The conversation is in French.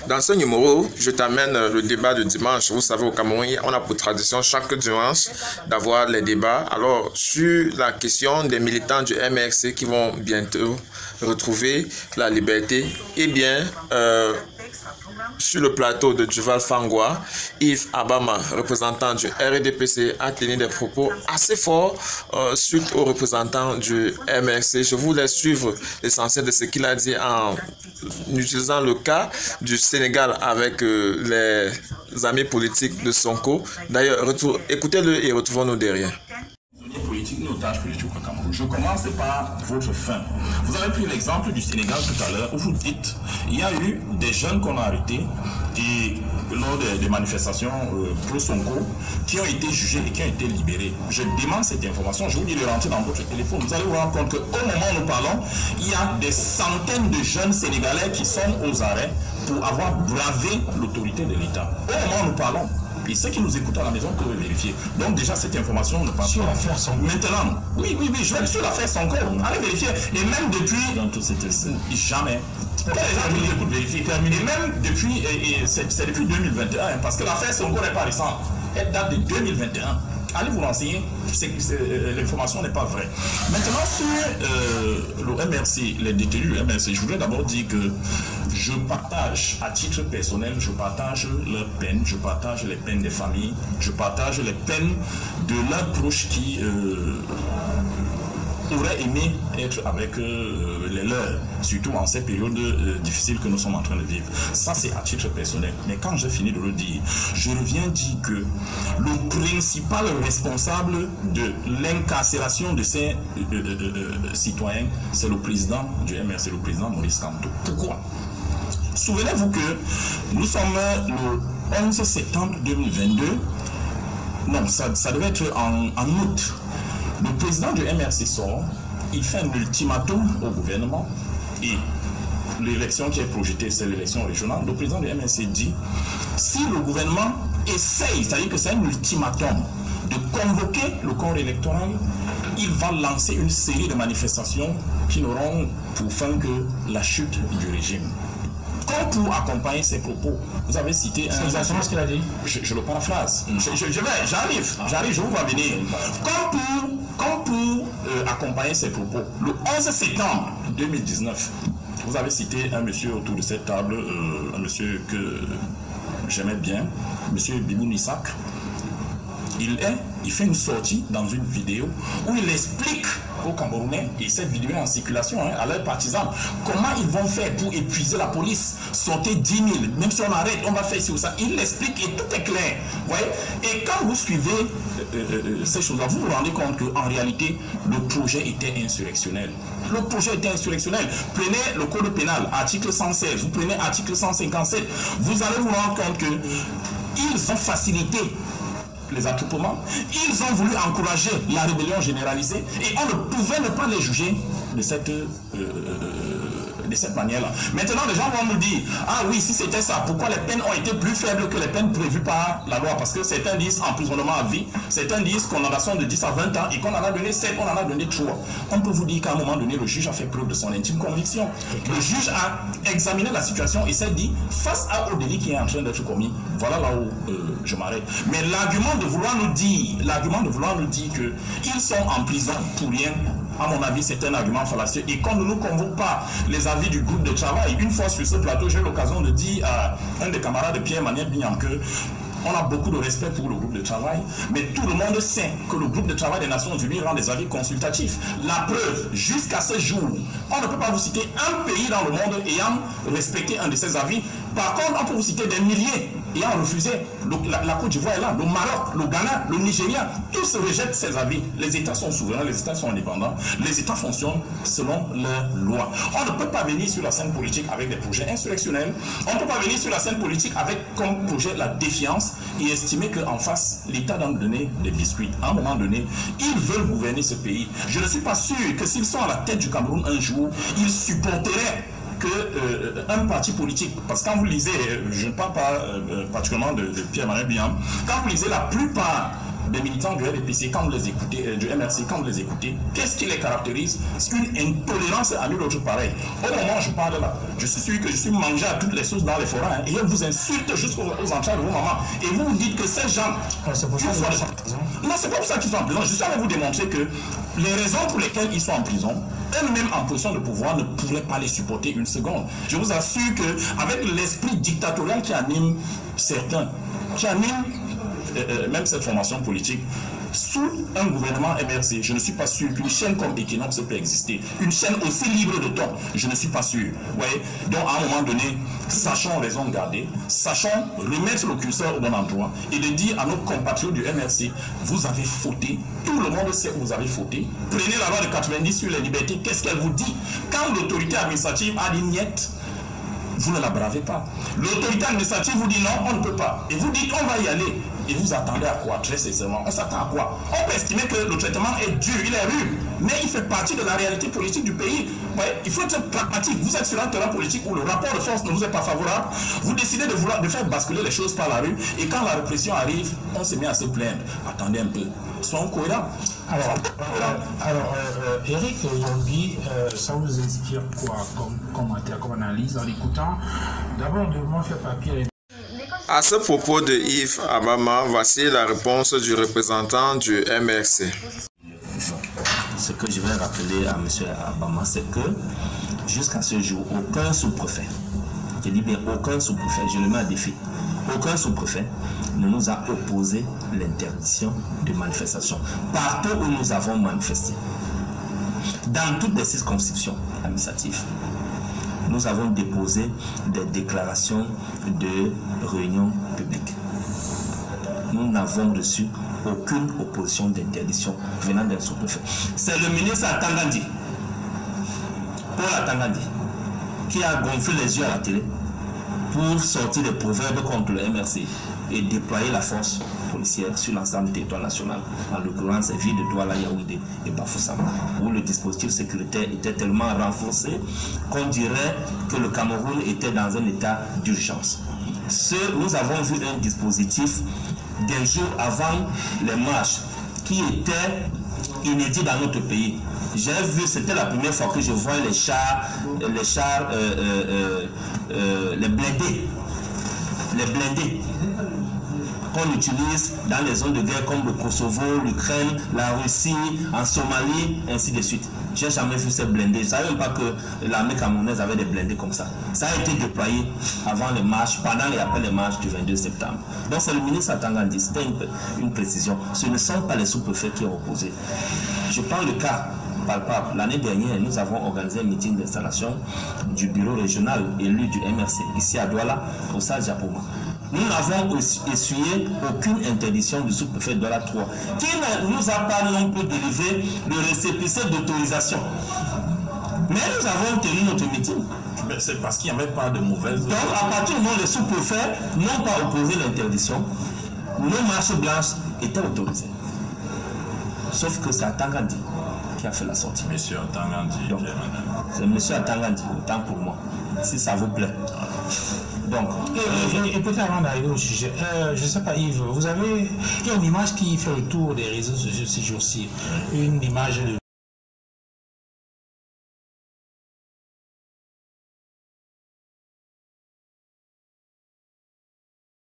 Dans ce numéro, je t'amène le débat de dimanche. Vous savez, au Cameroun, on a pour tradition chaque dimanche d'avoir les débats. Alors, sur la question des militants du MRC qui vont bientôt retrouver la liberté, eh bien, sur le plateau de Duval Fangwa, Yves Abama, représentant du RDPC, a tenu des propos assez forts suite aux représentants du MRC. Je vous laisse suivre l'essentiel de ce qu'il a dit en utilisant le cas du Sénégal avec les amis politiques de Sonko. D'ailleurs, écoutez-le et retrouvons-nous derrière. Politique, ni otage politique au Cameroun. Je commence par votre fin. Vous avez pris l'exemple du Sénégal tout à l'heure où vous dites il y a eu des jeunes qu'on a arrêtés et lors des manifestations pro Sonko qui ont été jugés et qui ont été libérés. Je demande cette information, je vous dis de rentrer dans votre téléphone. Vous allez vous rendre compte qu'au moment où nous parlons, il y a des centaines de jeunes Sénégalais qui sont aux arrêts pour avoir bravé l'autorité de l'État. Au moment où nous parlons, et ceux qui nous écoutent à la maison peuvent vérifier. Donc déjà, cette information ne passe pas. L'affaire Sonko. Maintenant, oui, je vais sur l'affaire Sonko. Allez vérifier. Et même depuis... Dans tout cet jamais. Les gens qui nous écoutent vérifier. Et même depuis... C'est depuis 2021. Parce que l'affaire Sonko n'est pas récente. Elle date de 2021. Allez vous renseigner, l'information n'est pas vraie. Maintenant, sur le MRC, les détenus du MRC, je voudrais d'abord dire que je partage, à titre personnel, je partage leurs peines, je partage les peines des familles, je partage les peines de leurs proches qui auraient aimé être avec les leurs, surtout en ces périodes difficiles que nous sommes en train de vivre. Ça, c'est à titre personnel. Mais quand j'ai fini de le dire, je reviens dire que le principal responsable de l'incarcération de ces citoyens, c'est le président du MRC, le président Maurice Kamto. Pourquoi? Souvenez-vous que nous sommes le 11 septembre 2022. Non, ça devait être en août. Le président du MRC sort, il fait un ultimatum au gouvernement et l'élection qui est projetée, c'est l'élection régionale. Le président du MRC dit, si le gouvernement essaye, c'est-à-dire que c'est un ultimatum, de convoquer le corps électoral, il va lancer une série de manifestations qui n'auront pour fin que la chute du régime. Comme pour accompagner ses propos, vous avez cité un... C'est exactement ce qu'il a dit. Je le paraphrase. J'arrive, je vous vois venir. Comme pour accompagner ses propos, le 11 septembre 2019, vous avez cité un monsieur autour de cette table, un monsieur que j'aimais bien, monsieur Bibou Nissak. Il fait une sortie dans une vidéo où il explique aux Camerounais, et cette vidéo est en circulation, à leurs partisans, comment ils vont faire pour épuiser la police, sortir 10 000, même si on arrête, on va faire ci ou ça. Il l'explique et tout est clair. Voyez. Et quand vous suivez ces choses-là, vous vous rendez compte qu'en réalité, le projet était insurrectionnel. Le projet était insurrectionnel. Prenez le code pénal, article 116, vous prenez article 157, vous allez vous rendre compte qu'ils ont facilité les attroupements, ils ont voulu encourager la rébellion généralisée et on ne pouvait ne pas les juger de cette manière-là. Maintenant, les gens vont nous dire, ah oui, si c'était ça, pourquoi les peines ont été plus faibles que les peines prévues par la loi? Parce que certains disent emprisonnement à vie, certains disent condamnation de 10 à 20 ans et qu'on en a donné 7, on en a donné 3. On peut vous dire qu'à un moment donné, le juge a fait preuve de son intime conviction. Le juge a examiné la situation et s'est dit, face au délit qui est en train d'être commis, voilà là où je m'arrête. Mais l'argument de vouloir nous dire qu'ils sont en prison pour rien, à mon avis, c'est un argument fallacieux. Et quand nous ne convoquons pas les avis du groupe de travail, une fois sur ce plateau, j'ai eu l'occasion de dire à un des camarades de Pierre-Emmanuel Bignan que on a beaucoup de respect pour le groupe de travail, mais tout le monde sait que le groupe de travail des Nations Unies rend des avis consultatifs. La preuve, jusqu'à ce jour, on ne peut pas vous citer un pays dans le monde ayant respecté un de ces avis. Par contre, on peut vous citer des milliers ayant refusé. La Côte d'Ivoire est là, le Maroc, le Ghana, le Nigeria, tous rejettent ces avis. Les États sont souverains, les États sont indépendants, les États fonctionnent selon leurs lois. On ne peut pas venir sur la scène politique avec des projets insurrectionnels, on ne peut pas venir sur la scène politique avec comme projet la défiance et estimer qu'en face, l'État doit nous donner des biscuits. À un moment donné, ils veulent gouverner ce pays. Je ne suis pas sûr que s'ils sont à la tête du Cameroun un jour, ils supporteraient qu'un parti politique, parce que quand vous lisez, je ne parle pas particulièrement de Pierre-Emmanuel Bignan, quand vous lisez la plupart des militants du RDPC, quand vous les écoutez, du MRC, quand vous les écoutez, qu'est-ce qui les caractérise? C'est une intolérance à nul autre pareil. Au moment où je parle là, je suis sûr que je suis mangé à toutes les sauces dans les forêts, hein, et on vous insulte jusqu'aux entrailles de vos mamans. Et vous vous dites que ces gens... c'est pour ça qu'ils sont en prison. Non, c'est pas pour ça qu'ils sont en prison. Je suis allé vous démontrer que les raisons pour lesquelles ils sont en prison, eux-mêmes en position de pouvoir ne pourraient pas les supporter une seconde. Je vous assure qu'avec l'esprit dictatorial qui anime certains, qui anime même cette formation politique, sous un gouvernement MRC, je ne suis pas sûr qu'une chaîne comme Equinox peut exister. Une chaîne aussi libre de ton, je ne suis pas sûr. Ouais. Donc à un moment donné, sachons raison de garder, sachons remettre le curseur au bon endroit et de dire à nos compatriotes du MRC, vous avez fauté, tout le monde sait que vous avez fauté. Prenez la loi de 90 sur les libertés, qu'est-ce qu'elle vous dit? Quand l'autorité administrative a dit niet, vous ne la bravez pas. L'autorité administrative vous dit non, on ne peut pas. Et vous dites on va y aller. Et vous attendez à quoi? Très sincèrement, on s'attend à quoi? On peut estimer que le traitement est dur, il est rude, mais il fait partie de la réalité politique du pays. Ouais, il faut être pragmatique. Vous êtes sur un terrain politique où le rapport de force ne vous est pas favorable. Vous décidez de faire basculer les choses par la rue. Et quand la répression arrive, on se met à se plaindre. Attendez un peu. Soyons cohérents. Alors, Eric Yombi, ça vous inspire quoi comme commentaire, comme analyse en l'écoutant? D'abord, on devrait faire papier. À ce propos de Yves Abama, voici la réponse du représentant du MRC. Ce que je vais rappeler à M. Abama, c'est que jusqu'à ce jour, aucun sous-préfet, je dis bien aucun sous-préfet, je le mets à défi, aucun sous-préfet ne nous a opposé l'interdiction de manifestation. Partout où nous avons manifesté, dans toutes les circonscriptions administratives, nous avons déposé des déclarations de réunion publique. Nous n'avons reçu aucune opposition d'interdiction venant d'un sous-préfet. C'est le ministre Atangandi, Paul Atangandi, qui a gonflé les yeux à la télé pour sortir des proverbes contre le MRC et déployer la force policière sur l'ensemble du territoire national, en l'occurrence les villes de Douala, Yaoundé et Bafoussam, où le dispositif sécuritaire était tellement renforcé qu'on dirait que le Cameroun était dans un état d'urgence. Nous avons vu un dispositif des jours avant les marches qui était inédit dans notre pays. J'ai vu, c'était la première fois que je voyais les blindés qu'on utilise dans les zones de guerre comme le Kosovo, l'Ukraine, la Russie, en Somalie, ainsi de suite. Je n'ai jamais vu ces blindés. Je ne savais même pas que l'armée camerounaise avait des blindés comme ça. Ça a été déployé avant les marches, pendant et après les marches du 22 septembre. Donc c'est le ministre Atangandi, c'était une précision. Ce ne sont pas les sous-préfets qui ont opposé. Je prends le cas palpable. L'année dernière, nous avons organisé un meeting d'installation du bureau régional élu du MRC, ici à Douala, au Stade Japoma. Nous n'avons essuyé aucune interdiction du sous-préfet Douala 3, qui ne nous a pas non plus délivré le récépissé d'autorisation. Mais nous avons tenu notre meeting. C'est parce qu'il n'y avait pas de mauvaise... Donc, à partir du moment où les sous-préfets n'ont pas opposé l'interdiction, nos marches blanches étaient autorisées. Sauf que c'est Atangandi qui a fait la sortie. Monsieur Atangandi. C'est monsieur Atangandi, autant pour moi, si ça vous plaît. Donc, et peut-être avant d'arriver au sujet, je ne sais pas Yves, il y a une image qui fait le tour des réseaux sociaux ces jours-ci, une image de